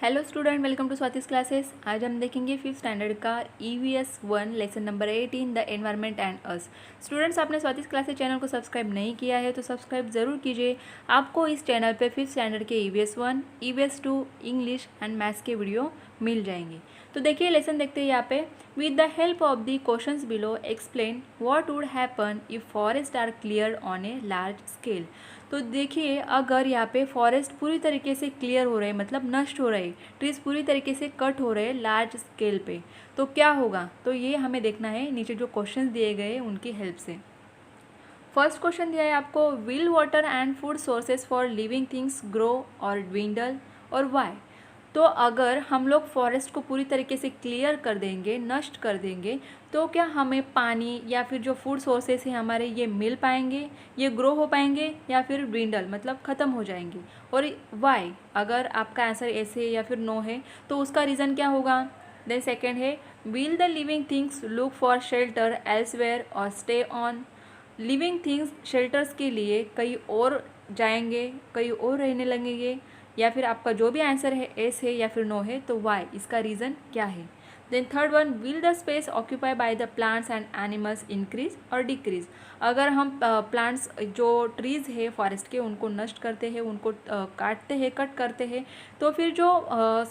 Hello student, welcome to Swati's classes. आज हम देखेंगे फिफ्थ स्टैंडर्ड का EVS 1 lesson number 18 the environment and us. Students, आपने स्वातिस क्लासेस चैनल को सब्सक्राइब नहीं किया है तो सब्सक्राइब ज़रूर कीजिए। आपको इस चैनल पे फिफ्थ स्टैंडर्ड के EVS 1, EVS 2, English and maths के वीडियो मिल जाएंगे। तो देखिए लेसन देखते हैं यहाँ पे। With the help of the questions below explain what would happen if forest are clear on a large scale. तो देखिए, अगर यहाँ पे फॉरेस्ट पूरी तरीके से क्लियर हो रहे, मतलब नष्ट हो रहे, ट्रीज पूरी तरीके से कट हो रहे लार्ज स्केल पे, तो क्या होगा। तो ये हमें देखना है नीचे जो क्वेश्चंस दिए गए उनकी हेल्प से। फर्स्ट क्वेश्चन दिया है आपको, will water and food sources for living things grow और ड्विंडल और वाई। तो अगर हम लोग फॉरेस्ट को पूरी तरीके से क्लियर कर देंगे, नष्ट कर देंगे, तो क्या हमें पानी या फिर जो फूड सोर्सेस हैं हमारे, ये मिल पाएंगे, ये ग्रो हो पाएंगे, या फिर ड्विंडल मतलब ख़त्म हो जाएंगे। और वाई, अगर आपका आंसर ऐसे या फिर नो है तो उसका रीज़न क्या होगा। देन सेकेंड है, will the living things look for shelter elsewhere और stay on. Living things shelters के लिए कहीं और जाएंगे, कहीं और रहने लगेंगे, या फिर आपका जो भी आंसर है एस है या फिर नो है, तो वाई, इसका रीज़न क्या है। Then third one, will the space occupy by the plants and animals increase or decrease. अगर हम प्लांट्स जो ट्रीज है फॉरेस्ट के उनको नष्ट करते हैं, उनको काटते हैं, कट करते हैं, तो फिर जो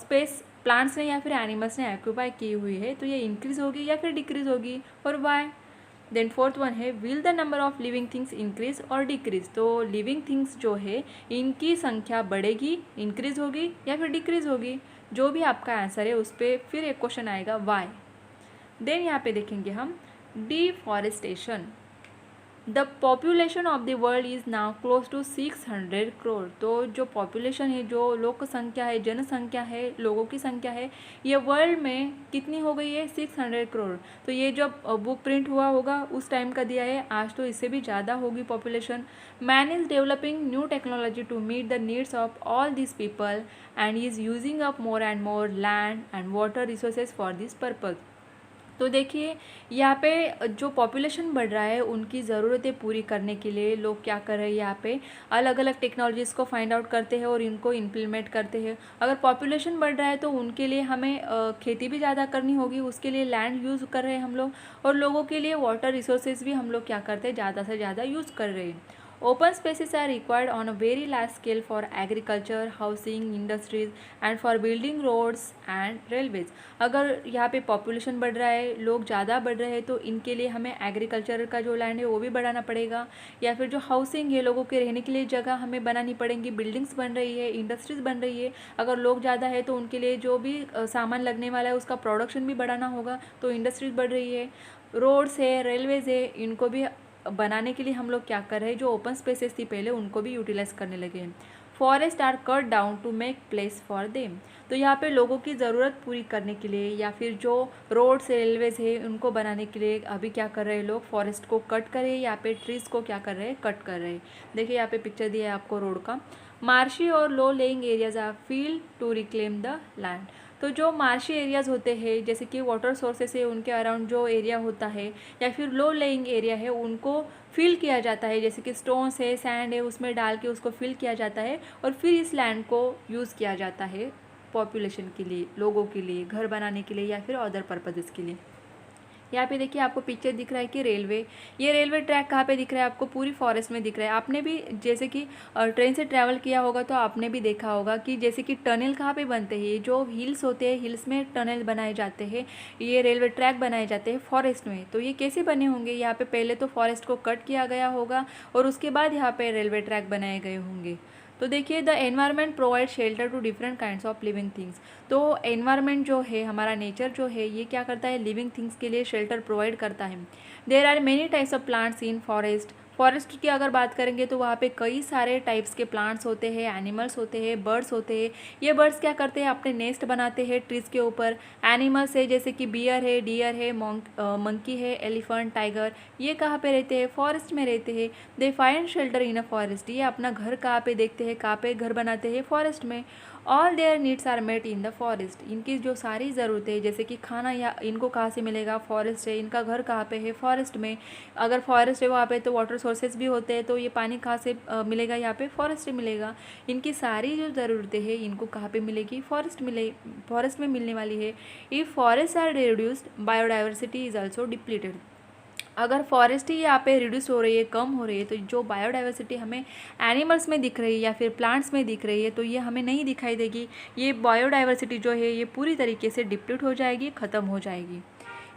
स्पेस प्लांट्स ने या फिर एनिमल्स ने ऑक्यूपाई की हुई है तो ये इंक्रीज होगी या फिर डिक्रीज होगी, और वाई। देन फोर्थ वन है, will the number of living things increase or decrease. तो लिविंग थिंग्स जो है इनकी संख्या बढ़ेगी, इंक्रीज होगी या फिर डिक्रीज होगी। जो भी आपका आंसर है उस पर फिर एक क्वेश्चन आएगा वाई। देन यहाँ पे देखेंगे हम deforestation. The population of the world is now close to 600 crore. तो जो पॉपुलेशन है, जो लोक संख्या है, जनसंख्या है, लोगों की संख्या है, ये वर्ल्ड में कितनी हो गई है, 600 करोड़। तो ये जब बुक प्रिंट हुआ होगा उस टाइम का दिया है, आज तो इससे भी ज़्यादा होगी population. Man is developing new technology to meet the needs of all this people and is using up more and more land and water resources for this purpose. तो देखिए, यहाँ पे जो पॉपुलेशन बढ़ रहा है उनकी ज़रूरतें पूरी करने के लिए लोग क्या कर रहे हैं, यहाँ पे अलग अलग टेक्नोलॉजीज़ को फाइंड आउट करते हैं और इनको इम्प्लीमेंट करते हैं। अगर पॉपुलेशन बढ़ रहा है तो उनके लिए हमें खेती भी ज़्यादा करनी होगी, उसके लिए लैंड यूज़ कर रहे हैं हम लोग, और लोगों के लिए वाटर रिसोर्सेज भी हम लोग क्या करते हैं, ज़्यादा से ज़्यादा यूज़ कर रहे हैं। Open spaces are required on a very large scale for agriculture, housing, industries and for building roads and railways. अगर यहाँ पे पॉपुलेशन बढ़ रहा है, लोग ज़्यादा बढ़ रहे हैं, तो इनके लिए हमें एग्रीकल्चर का जो लैंड है वो भी बढ़ाना पड़ेगा, या फिर जो हाउसिंग है, लोगों के रहने के लिए जगह हमें बनानी पड़ेंगी, बिल्डिंग्स बन रही है, इंडस्ट्रीज़ बन रही है। अगर लोग ज़्यादा है तो उनके लिए जो भी सामान लगने वाला है उसका प्रोडक्शन भी बढ़ाना होगा, तो इंडस्ट्रीज़ बढ़ रही है। रोड्स है, रेलवेज़ है, इनको भी बनाने के लिए हम लोग क्या कर रहे हैं, जो ओपन स्पेसेस थी पहले उनको भी यूटिलाइज करने लगे हैं। Forest are cut down to make place for them. तो यहाँ पे लोगों की ज़रूरत पूरी करने के लिए, या फिर जो रोड्स रेलवेज है उनको बनाने के लिए अभी क्या कर रहे हैं लोग, फॉरेस्ट को कट कर रहे हैं, यहाँ पे ट्रीज़ को क्या कर रहे हैं, कट कर रहे हैं। देखिए यहाँ पे पिक्चर दिया है आपको रोड का। मार्शी और low lying areas are filled to reclaim the land. तो जो मार्शी एरियाज़ होते हैं, जैसे कि वाटर सोर्सेस है, उनके अराउंड जो एरिया होता है, या फिर लो लेइंग एरिया है, उनको फिल किया जाता है, जैसे कि स्टोन्स है, सैंड है, उसमें डाल के उसको फिल किया जाता है, और फिर इस लैंड को यूज़ किया जाता है पॉपुलेशन के लिए, लोगों के लिए, घर बनाने के लिए, या फिर अदर पर्पजेज़ के लिए। यहाँ पे देखिए आपको पिक्चर दिख रहा है कि रेलवे, ये रेलवे ट्रैक कहाँ पे दिख रहा है आपको, पूरी फॉरेस्ट में दिख रहा है। आपने भी जैसे कि ट्रेन से ट्रैवल किया होगा तो आपने भी देखा होगा कि जैसे कि टनल कहाँ पे बनते हैं, जो हिल्स होते हैं, हिल्स में टनल बनाए जाते हैं, ये रेलवे ट्रैक बनाए जाते हैं फॉरेस्ट में। तो ये कैसे बने होंगे, यहाँ पे पहले तो फॉरेस्ट को कट किया गया होगा और उसके बाद यहाँ पे रेलवे ट्रैक बनाए गए होंगे। तो देखिए, the environment provide shelter to different kinds of living things. तो एनवायरनमेंट जो है, हमारा नेचर जो है, ये क्या करता है, लिविंग थिंग्स के लिए शेल्टर प्रोवाइड करता है। There are many types of plants in forest. Forest की अगर बात करेंगे तो वहाँ पे कई सारे टाइप्स के प्लांट्स होते हैं, एनिमल्स होते हैं, बर्ड्स होते हैं। ये बर्ड्स क्या करते हैं, अपने नेस्ट बनाते हैं ट्रीज़ के ऊपर। एनिमल्स है, जैसे कि बियर है, डियर है, मंकी है, एलिफेंट, टाइगर, ये कहाँ पे रहते हैं, फॉरेस्ट में रहते हैं। They find shelter in a forest. ये अपना घर कहाँ पे देखते हैं, कहाँ पे घर बनाते हैं, फॉरेस्ट में। All their needs are met in the forest. इनकी जो सारी ज़रूरतें हैं, जैसे कि खाना, या इनको कहाँ से मिलेगा, फॉरेस्ट है, इनका घर कहाँ पे है, फॉरेस्ट में। अगर फॉरेस्ट है वहाँ पे तो वाटर सोर्सेज भी होते हैं, तो ये पानी कहाँ से मिलेगा, यहाँ पे फॉरेस्ट से मिलेगा। इनकी सारी जो ज़रूरतें हैं इनको कहाँ पे मिलेगी, फॉरेस्ट में मिलने वाली है। If forest are reduced biodiversity is also depleted. अगर फॉरेस्ट ही यहाँ पे रिड्यूस हो रही है, कम हो रही है, तो जो बायोडाइवर्सिटी हमें एनिमल्स में दिख रही है या फिर प्लांट्स में दिख रही है तो ये हमें नहीं दिखाई देगी। ये बायोडाइवर्सिटी जो है ये पूरी तरीके से डिप्लीट हो जाएगी, ख़त्म हो जाएगी।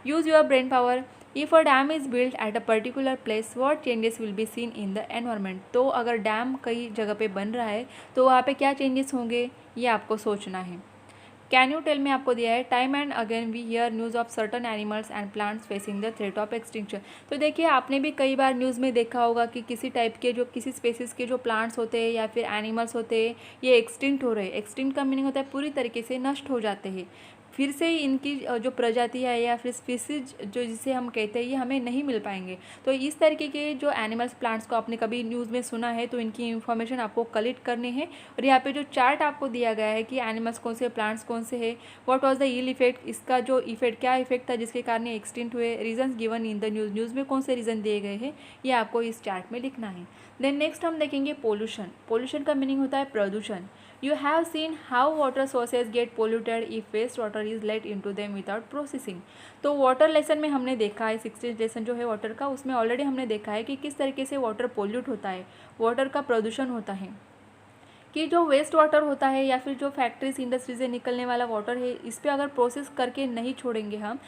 Use your brain power. If a dam is built at a particular place what changes will be seen in the environment. तो अगर डैम कई जगह पे बन रहा है तो वहाँ पे क्या चेंजेस होंगे ये आपको सोचना है। कैन यू टेल में आपको दिया है, time and again we hear news of certain animals and plants facing the threat of extinction. तो देखिए आपने भी कई बार न्यूज़ में देखा होगा कि किसी टाइप के जो किसी स्पेसिस के जो प्लांट्स होते हैं या फिर एनिमल्स होते हैं ये एक्सटिंक्ट हो रहे हैं। एक्सटिंक्ट का मीनिंग होता है पूरी तरीके से नष्ट हो जाते हैं, फिर से इनकी जो प्रजाति है या फिर स्पीसीज जो जिसे हम कहते हैं ये हमें नहीं मिल पाएंगे। तो इस तरीके के जो एनिमल्स प्लांट्स को आपने कभी न्यूज़ में सुना है तो इनकी इन्फॉर्मेशन आपको कलेक्ट करनी है। और यहाँ पे जो चार्ट आपको दिया गया है कि एनिमल्स कौन से, प्लांट्स कौन से है, what was the ill effect, इसका जो इफेक्ट क्या इफेक्ट था जिसके कारण ये एक्सटिंक्ट हुए, reasons given in the news में कौन से रीज़न दिए गए हैं ये आपको इस चार्ट में लिखना है। देन नेक्स्ट हम देखेंगे पोल्यूशन। पोल्यूशन का मीनिंग होता है प्रदूषण। You have seen how water sources get polluted if waste water is let into them without processing। तो वाटर लेसन में हमने देखा है, 16th लेसन जो है वाटर का, उसमें ऑलरेडी हमने देखा है कि किस तरीके से वाटर पोल्यूट होता है, वाटर का प्रदूषण होता है। कि जो वेस्ट वाटर होता है या फिर जो फैक्ट्रीज इंडस्ट्री से निकलने वाला वाटर है इस पर अगर प्रोसेस करके नहीं छोड़ेंगे हम,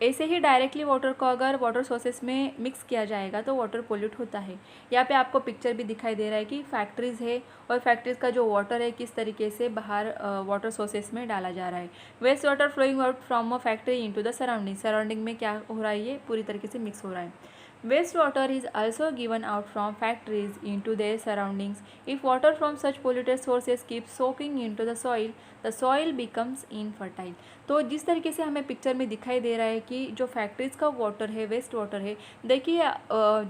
ऐसे ही डायरेक्टली वाटर को अगर वाटर सोर्सेस में मिक्स किया जाएगा तो वाटर पोल्यूट होता है। यहाँ पे आपको पिक्चर भी दिखाई दे रहा है कि फैक्ट्रीज़ है और फैक्ट्रीज़ का जो वाटर है किस तरीके से बाहर वाटर सोर्सेस में डाला जा रहा है। Waste water flowing out from a factory into the surrounding में क्या हो रहा है, ये पूरी तरीके से मिक्स हो रहा है। Waste water is also given out from factories into their surroundings. If water from such polluted sources keeps soaking into the soil becomes infertile। तो जिस तरीके से हमें पिक्चर में दिखाई दे रहा है कि जो फैक्ट्रीज़ का वाटर है, वेस्ट वाटर है, देखिए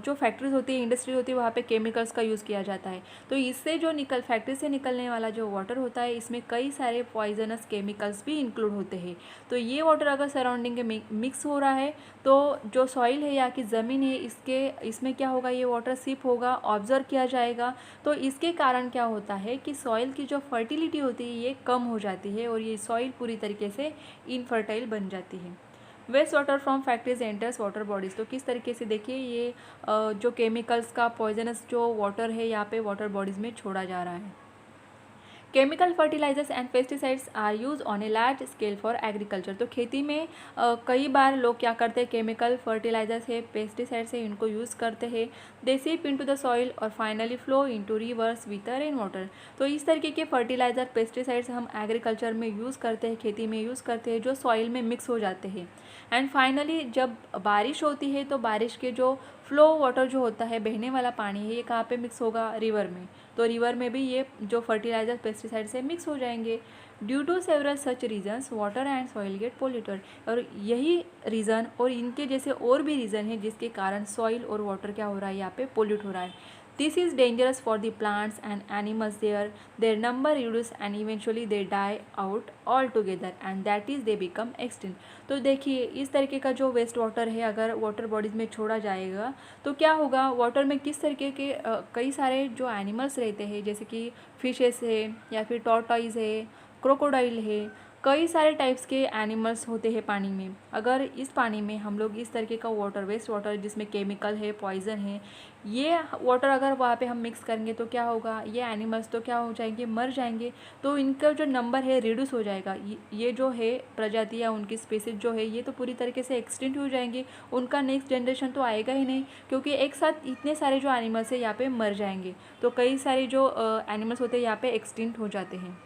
जो फैक्ट्रीज होती है, इंडस्ट्री होती है, वहाँ पे केमिकल्स का यूज़ किया जाता है। तो इससे जो फैक्ट्री से निकलने वाला जो वाटर होता है इसमें कई सारे पॉइजनस केमिकल्स भी इंक्लूड होते हैं। तो ये वाटर अगर सराउंडिंग में मिक्स हो रहा है तो जो सॉइल है या कि ज़मीन है इसमें क्या होगा, ये वाटर सिप होगा, ऑब्जर्व किया जाएगा। तो इसके कारण क्या होता है कि सॉइल की जो फर्टिलिटी होती है ये कम हो जाती है और ये सॉइल पूरी तरीके से इनफर्टाइल बन जाती है। Waste water from factories enters water bodies. तो किस तरीके से देखिए ये जो केमिकल्स का पॉइजनस जो वाटर है यहाँ पे वाटर बॉडीज़ में छोड़ा जा रहा है। Chemical fertilisers and pesticides are use on a large scale for agriculture. तो खेती में कई बार लोग क्या करते हैं, केमिकल फर्टिलाइजर्स है, पेस्टिसाइड्स है, इनको यूज़ करते हैं। दे सीप इनटू द सॉइल और finally flow into reverse with the rain water. तो इस तरीके के फर्टिलाइजर पेस्टिसाइड्स हम एग्रीकल्चर में यूज़ करते हैं, खेती में यूज़ करते हैं, जो सॉइल में मिक्स हो जाते हैं। एंड फाइनली जब बारिश होती है तो बारिश के जो फ्लो वाटर जो होता है, बहने वाला पानी है, ये कहाँ पे मिक्स होगा, रिवर में। तो रिवर में भी ये जो फर्टिलाइजर पेस्टिसाइड से मिक्स हो जाएंगे। Due to several such reasons water and soil get polluted. और यही रीज़न और इनके जैसे और भी रीज़न है जिसके कारण सॉइल और वाटर क्या हो रहा है, यहाँ पे पोल्यूट हो रहा है। This is dangerous for the plants and animals their number reduce and eventually they die out all together and that is they become extinct. तो देखिए इस तरीके का जो वेस्ट वाटर है अगर वाटर बॉडीज़ में छोड़ा जाएगा तो क्या होगा, वाटर में किस तरीके के कई सारे जो एनिमल्स रहते हैं जैसे कि फिशेस है या फिर टॉर्टॉइज है, क्रोकोडाइल है, कई सारे टाइप्स के एनिमल्स होते हैं पानी में। अगर इस पानी में हम लोग इस तरीके का वाटर, वेस्ट वाटर जिसमें केमिकल है, पॉइजन है, ये वाटर अगर वहाँ पे हम मिक्स करेंगे तो क्या होगा, ये एनिमल्स तो क्या हो जाएंगे, मर जाएंगे। तो इनका जो नंबर है रिड्यूस हो जाएगा। ये जो है प्रजाति या उनकी स्पीसीज जो है ये तो पूरी तरीके से एक्सटिंक्ट हो जाएंगे। उनका नेक्स्ट जनरेशन तो आएगा ही नहीं क्योंकि एक साथ इतने सारे जो एनिमल्स है यहाँ पे मर जाएंगे। तो कई सारे जो एनिमल्स होते हैं यहाँ पे एक्सटिंक्ट हो जाते हैं,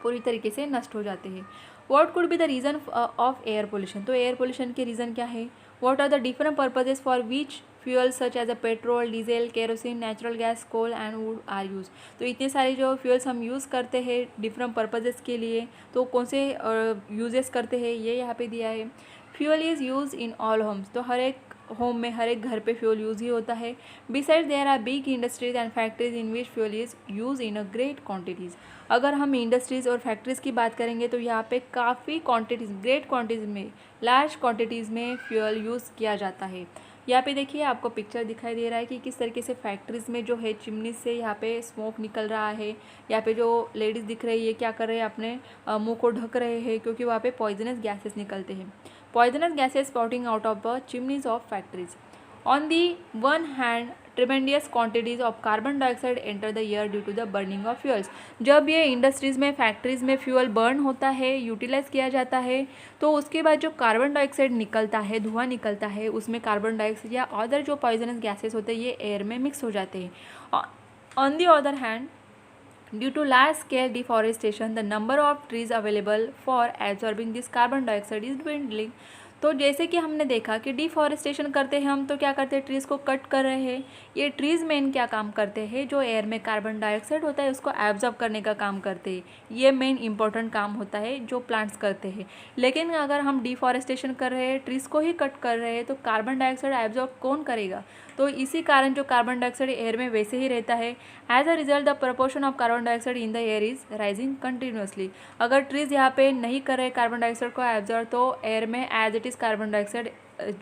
पूरी तरीके से नष्ट हो जाते हैं। What could be the reason of air pollution. तो एयर पोल्यूशन के रीज़न क्या है, what are the different purposes for which fuel such as a petrol, diesel, kerosene, natural gas, coal and wood are use. तो इतने सारे जो fuels हम use करते हैं डिफरेंट पर्पजेस के लिए, तो कौन से यूजेस करते हैं ये यहाँ पे दिया है। Fuel is use in all homes. तो हर एक होम में, हर एक घर पे फ्यूल यूज़ ही होता है। Besides there are big industries and factories in which fuel is use in a great quantities. अगर हम इंडस्ट्रीज़ और फैक्ट्रीज़ की बात करेंगे तो यहाँ पे काफ़ी क्वांटिटीज़, ग्रेट क्वांटिटीज़ में, लार्ज क्वांटिटीज़ में फ्यूल यूज़ किया जाता है। यहाँ पे देखिए आपको पिक्चर दिखाई दे रहा है कि किस तरीके से फैक्ट्रीज़ में जो है चिमनी से यहाँ पे स्मोक निकल रहा है। यहाँ पे जो लेडीज़ दिख रही है क्या कर रहे हैं, अपने मुंह को ढक रहे हैं क्योंकि वहाँ पे पॉइजनस गैसेस निकलते हैं। Poisonous gases spouting out of the chimneys of factories. On the one hand, tremendous quantities of carbon dioxide enter the air due to the burning of fuels। जब ये इंडस्ट्रीज़ में फैक्ट्रीज़ में fuel burn होता है, utilise किया जाता है, तो उसके बाद जो कार्बन डाइऑक्साइड निकलता है, धुआं निकलता है, उसमें कार्बन डाइऑक्साइड या अदर जो पॉइजनस गैसेस होते हैं ये एयर में मिक्स हो जाते हैं। On the other hand, due to large scale deforestation, the number of trees available for absorbing this carbon dioxide is dwindling। तो जैसे कि हमने देखा कि डिफॉरेस्टेशन करते हैं हम, तो क्या करते हैं, ट्रीज़ को कट कर रहे हैं। ये ट्रीज़ मेन क्या काम करते हैं, जो एयर में कार्बन डाइऑक्साइड होता है उसको एब्जॉर्ब करने का काम करते हैं। ये मेन इंपॉर्टेंट काम होता है जो प्लांट्स करते हैं। लेकिन अगर हम डिफॉरेस्टेशन कर रहे हैं, ट्रीज़ को ही कट कर रहे हैं, तो कार्बन डाइऑक्साइड एब्जॉर्ब कौन करेगा। तो इसी कारण जो कार्बन डाइऑक्साइड एयर में वैसे ही रहता है। As a result the proportion of carbon dioxide in the air is rising continuously. अगर ट्रीज़ यहाँ पे नहीं कर रहे कार्बन डाइऑक्साइड को एब्जॉर्ब, तो एयर में as it is carbon dioxide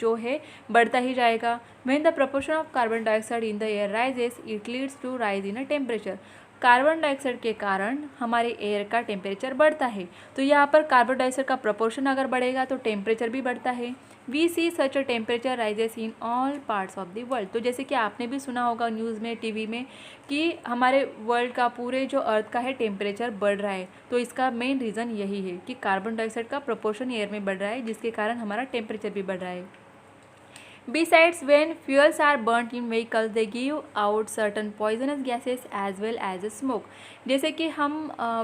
जो है बढ़ता ही जाएगा। When the proportion of carbon dioxide in the air rises, it leads to rise in a temperature. Carbon dioxide के कारण हमारे एयर का टेम्परेचर बढ़ता है। तो यहाँ पर कार्बन डाइऑक्साइड का प्रपोर्शन अगर बढ़ेगा तो टेम्परेचर भी बढ़ता है। We see such a temperature rises in all parts of the world. तो जैसे कि आपने भी सुना होगा न्यूज़ में, टीवी में, कि हमारे वर्ल्ड का, पूरे जो अर्थ का है, टेम्परेचर बढ़ रहा है। तो इसका मेन रीज़न यही है कि कार्बन डाइऑक्साइड का प्रपोर्शन एयर में बढ़ रहा है, जिसके कारण हमारा टेम्परेचर भी बढ़ रहा है। Besides, when fuels are burnt in vehicles, they give out certain poisonous gases as well as smoke। जैसे कि हम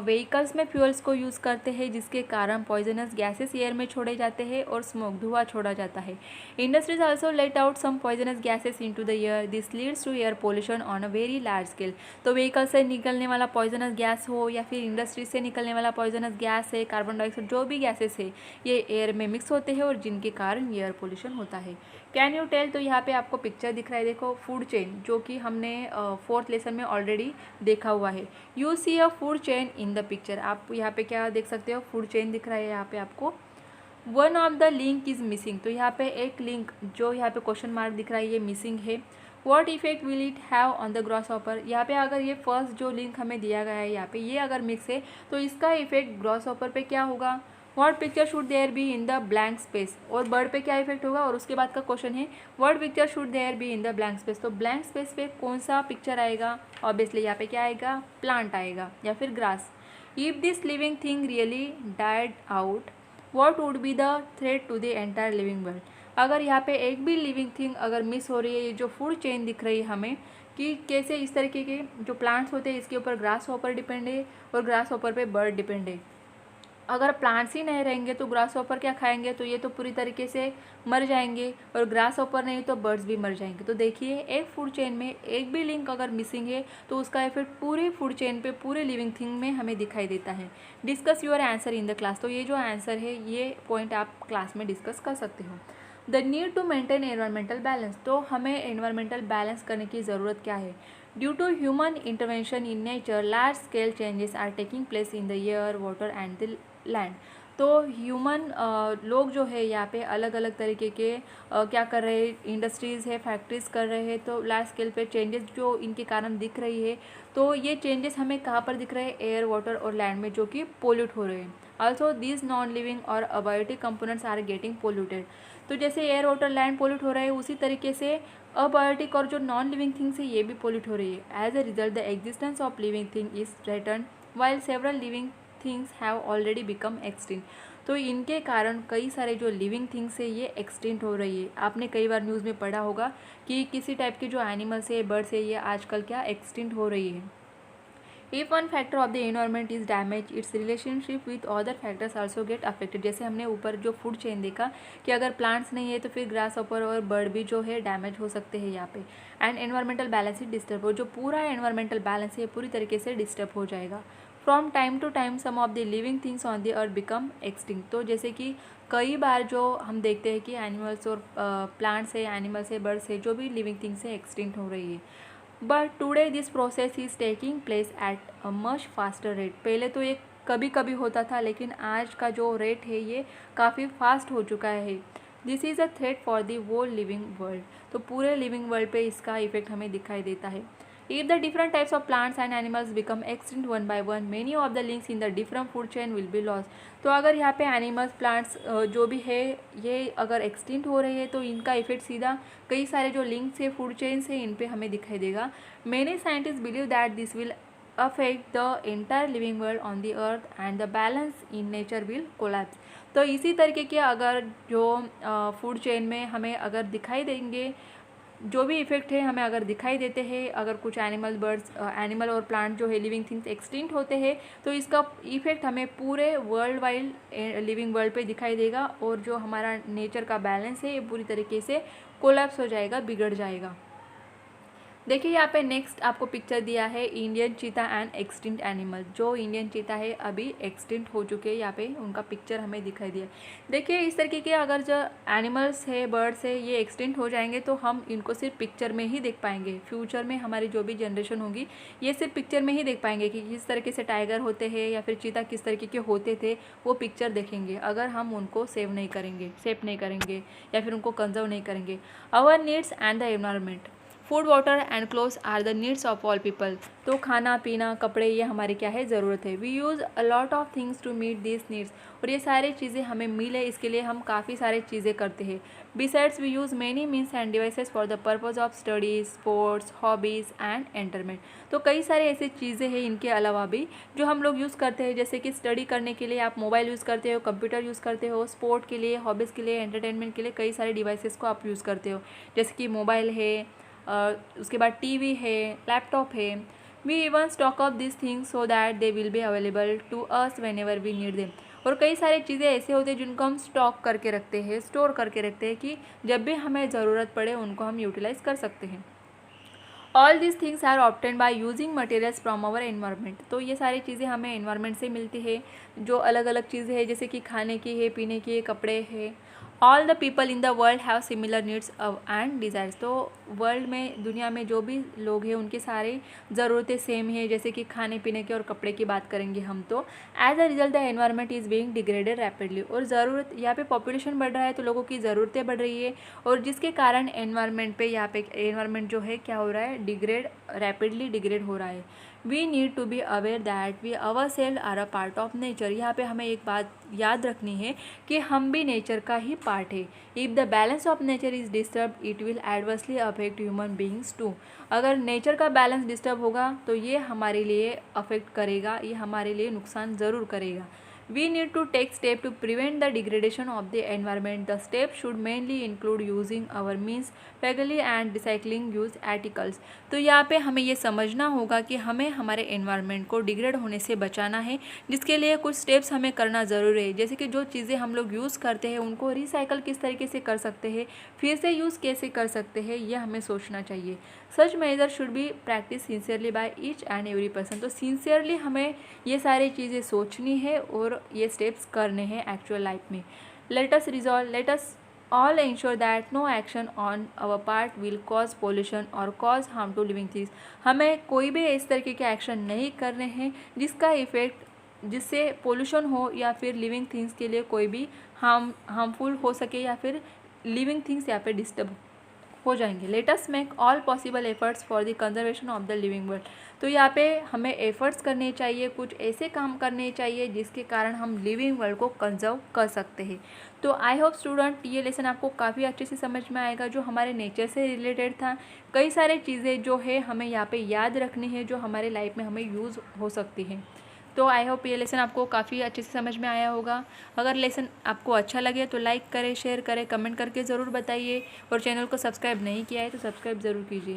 व्हीकल्स में फ्यूल्स को यूज़ करते हैं, जिसके कारण पॉइजनस गैसेस एयर में छोड़े जाते हैं और स्मोक, धुआं छोड़ा जाता है। Industries also let out some poisonous gases into the air. This leads to air pollution on a very large scale. तो व्हीकल से निकलने वाला पॉइजनस गैस हो या फिर इंडस्ट्री से निकलने वाला पॉइजनस गैस है, कार्बन डाइऑक्साइड, जो भी गैसेस है, ये एयर में मिक्स होते हैं और जिनके कारण एयर पोल्यूशन होता है। Can you tell. तो यहाँ पे आपको पिक्चर दिख रहा है, देखो, फूड चेन, जो कि हमने 4th लेसन में ऑलरेडी देखा हुआ है। You see a food chain in the picture. आप यहाँ पे क्या देख सकते हो, फूड चेन दिख रहा है यहाँ पे आपको। One of the link is missing. तो यहाँ पे एक लिंक, जो यहाँ पे क्वेश्चन मार्क दिख रहा है, ये मिसिंग है। What effect will it have on the gross hopper. यहाँ पे अगर ये फर्स्ट जो लिंक हमें दिया गया है यहाँ पे, ये अगर मिक्स है, तो इसका इफेक्ट ग्रॉस हॉपर पे क्या होगा। What picture should there be in the blank space. और बर्ड पे क्या इफेक्ट होगा। और उसके बाद का क्वेश्चन है, what picture should there be in the blank space. तो ब्लैंक स्पेस पे कौन सा पिक्चर आएगा। ऑब्वियसली यहाँ पे क्या आएगा, प्लांट आएगा या फिर grass. If this living thing really died out, what would be the threat to the entire living world. अगर यहाँ पे एक भी लिविंग थिंग अगर मिस हो रही है, ये जो फूड चेन दिख रही है हमें, कि कैसे इस तरीके के जो प्लांट्स होते हैं, इसके ऊपर ग्रास हॉपर डिपेंड है और ग्रास हॉपर पे बर्ड डिपेंड है। अगर प्लांट्स ही नहीं रहेंगे तो ग्रास हॉपर क्या खाएंगे, तो ये तो पूरी तरीके से मर जाएंगे। और ग्रास हॉपर नहीं तो बर्ड्स भी मर जाएंगे। तो देखिए, एक फूड चेन में एक भी लिंक अगर मिसिंग है तो उसका इफेक्ट पूरे फूड चेन पे, पूरे लिविंग थिंग में हमें दिखाई देता है। Discuss your answer in the class. तो ये जो आंसर है, ये पॉइंट आप क्लास में डिस्कस कर सकते हो। The need to maintain environmental balance. तो हमें एनवायरमेंटल बैलेंस करने की ज़रूरत क्या है। Due to human intervention in nature, large scale changes are taking place in the air, water and the land. तो ह्यूमन लोग जो है यहाँ पे अलग अलग तरीके के क्या कर रहे हैं, इंडस्ट्रीज़ है, फैक्ट्रीज़ कर रहे हैं। तो लार्ज स्केल पे चेंजेस जो इनके कारण दिख रही है, तो ये चेंजेस हमें कहाँ पर दिख रहे हैं, एयर, वाटर और लैंड में, जो कि पोल्यूट हो रहे हैं। ऑल्सो दीज नॉन लिविंग और abiotic components are getting polluted. तो जैसे एयर, वाटर, लैंड पोल्यूट हो रहा है, उसी तरीके से अबायोटिक और जो नॉन लिविंग थिंग्स है, ये भी पोल्यूट हो रही है। As a result the existence of living thing is threatened while several living things have already become extinct. तो इनके कारण कई सारे जो लिविंग थिंग्स है ये एक्सटिंक्ट हो रही है। आपने कई बार न्यूज़ में पढ़ा होगा कि किसी टाइप के जो एनिमल्स है, बर्ड्स है, ये आजकल क्या एक्सटिंक्ट हो रही है। If one factor of the environment is damage, it's relationship with other factors also get affected. जैसे हमने ऊपर जो फूड चेन देखा कि अगर प्लांट्स नहीं है तो फिर ग्रास हॉपर और बर्ड भी जो है डैमेज हो सकते हैं यहाँ पे। And environmental balance he disturb हो, जो पूरा एनवायरमेंटल बैलेंस है पूरी तरीके से डिस्टर्ब हो जाएगा। From time to time some of the living things on the earth become extinct. तो जैसे कि कई बार जो हम देखते हैं कि एनिमल्स और प्लांट्स है, एनिमल्स है, बर्ड्स है, जो भी लिविंग थिंग्स है, एक्सटिंक्ट हो रही है। But today this process is taking place at a much faster rate. पहले तो ये कभी कभी होता था, लेकिन आज का जो रेट है ये काफ़ी फास्ट हो चुका है। This is a threat for the whole living world. तो पूरे लिविंग वर्ल्ड पे इसका इफेक्ट हमें दिखाई देता है। If the different types of plants and animals become extinct one by one, many of the links in the different food chain will be lost। तो अगर यहाँ पे एनिमल्स प्लांट्स जो भी है ये अगर एक्सटिंक्ट हो रहे हैं तो इनका इफेक्ट सीधा कई सारे जो लिंक्स है फूड चेन से इन पे हमें दिखाई देगा। Many scientists believe that this will affect the entire living world on the earth and the balance in nature will collapse। तो इसी तरीके के अगर जो फूड चेन में हमें अगर दिखाई देंगे जो भी इफेक्ट है हमें अगर दिखाई देते हैं, अगर कुछ एनिमल और प्लांट जो है लिविंग थिंग्स एक्सटिंक्ट होते हैं तो इसका इफेक्ट हमें पूरे वर्ल्ड वाइड लिविंग वर्ल्ड पे दिखाई देगा और जो हमारा नेचर का बैलेंस है ये पूरी तरीके से कोलैप्स हो जाएगा, बिगड़ जाएगा। देखिए यहाँ पे नेक्स्ट आपको पिक्चर दिया है इंडियन चीता एंड एक्सटिंक्ट एनिमल। जो इंडियन चीता है अभी एक्सटिंक्ट हो चुके हैं, यहाँ पे उनका पिक्चर हमें दिखाई दिया। देखिए इस तरीके के अगर जो एनिमल्स है बर्ड्स है ये एक्सटिंक्ट हो जाएंगे तो हम इनको सिर्फ पिक्चर में ही देख पाएंगे। फ्यूचर में हमारी जो भी जनरेशन होगी ये सिर्फ पिक्चर में ही देख पाएंगे कि किस तरीके से टाइगर होते हैं या फिर चीता किस तरीके के होते थे, वो पिक्चर देखेंगे। अगर हम उनको सेव नहीं करेंगे या फिर उनको कंजर्व नहीं करेंगे। Our needs and the environment, food water and clothes are the needs of all people. तो खाना पीना कपड़े ये हमारी क्या है ज़रूरत है। We use a lot of things to meet this needs. और ये सारी चीज़ें हमें मिले इसके लिए हम काफ़ी सारी चीज़ें करते हैं। Besides we use many means and devices for the purpose of studies, sports, hobbies and entertainment. तो कई सारे ऐसी चीज़ें हैं इनके अलावा भी जो हम लोग यूज़ करते हैं, जैसे कि स्टडी करने के लिए आप मोबाइल यूज़ करते हो, कंप्यूटर यूज़ करते हो, स्पोर्ट के लिए, हॉबीज़ के लिए, एंटरटेनमेंट के लिए कई सारे डिवाइसेस को आप यूज़ करते हो, जैसे कि मोबाइल है, उसके बाद टीवी है, लैपटॉप है। We even stock up this things so that they will be available to us whenever we need them. और कई सारी चीज़ें ऐसे होते हैं जिनको हम स्टॉक करके रखते हैं, स्टोर करके रखते हैं कि जब भी हमें ज़रूरत पड़े उनको हम यूटिलाइज़ कर सकते हैं। All this things are obtained by using materials from our environment. तो ये सारी चीज़ें हमें एनवायरनमेंट से मिलती है, जो अलग अलग चीज़ें हैं जैसे कि खाने की है, पीने की है, कपड़े है। All the people in the world have similar needs and desires. तो वर्ल्ड में, दुनिया में जो भी लोग हैं उनके सारे ज़रूरतें सेम है, जैसे कि खाने पीने के और कपड़े की बात करेंगे हम तो। As a result the environment is being degraded rapidly. और ज़रूरत यहाँ पे पॉपुलेशन बढ़ रहा है तो लोगों की ज़रूरतें बढ़ रही है और जिसके कारण एनवायरनमेंट पे यहाँ पे एनवायरनमेंट जो है क्या हो रहा है, रैपिडली डिग्रेड हो रहा है। We need to be aware that we our self are a part of nature. यहाँ पे हमें एक बात याद रखनी है कि हम भी नेचर का ही पार्ट है। If the balance of nature is disturb it will adversely affect human beings too. अगर नेचर का बैलेंस डिस्टर्ब होगा तो ये हमारे लिए अफेक्ट करेगा, ये हमारे लिए नुकसान ज़रूर करेगा। We need to take steps to prevent the degradation of the environment. The steps should mainly include using our means legally and recycling used articles। तो यहाँ पे हमें ये समझना होगा कि हमें हमारे एनवायरनमेंट को डिग्रेड होने से बचाना है, जिसके लिए कुछ स्टेप्स हमें करना ज़रूरी है। जैसे कि जो चीज़ें हम लोग यूज़ करते हैं उनको रिसाइकल किस तरीके से कर सकते हैं, फिर से यूज़ कैसे कर सकते हैं, ये हमें सोचना चाहिए। Such measure should be practise sincerely by each and every person. तो सिंसियरली हमें ये सारी चीज़ें सोचनी है और ये स्टेप्स करने हैं एक्चुअल लाइफ में। Let us all ensure that no action on our part will cause pollution और cause harm to living things. हमें कोई भी इस तरीके के एक्शन नहीं करने हैं जिसका इफेक्ट, जिससे पोल्यूशन हो या फिर लिविंग थिंग्स के लिए कोई भी हार्मफुल हो सके या फिर लिविंग थिंग्स यहाँ पे डिस्टर्ब हो जाएंगे। Let us make all possible efforts for the conservation of the living world. तो यहाँ पे हमें एफर्ट्स करने चाहिए, कुछ ऐसे काम करने चाहिए जिसके कारण हम लिविंग वर्ल्ड को कंजर्व कर सकते हैं। तो आई होप स्टूडेंट ये लेसन आपको काफ़ी अच्छे से समझ में आएगा, जो हमारे नेचर से रिलेटेड था। कई सारे चीज़ें जो है हमें यहाँ पे याद रखनी है, जो हमारे लाइफ में हमें यूज़ हो सकती हैं। तो आई होप ये लेसन आपको काफ़ी अच्छे से समझ में आया होगा। अगर लेसन आपको अच्छा लगे तो लाइक करें, शेयर करें, कमेंट करके ज़रूर बताइए और चैनल को सब्सक्राइब नहीं किया है तो सब्सक्राइब ज़रूर कीजिए।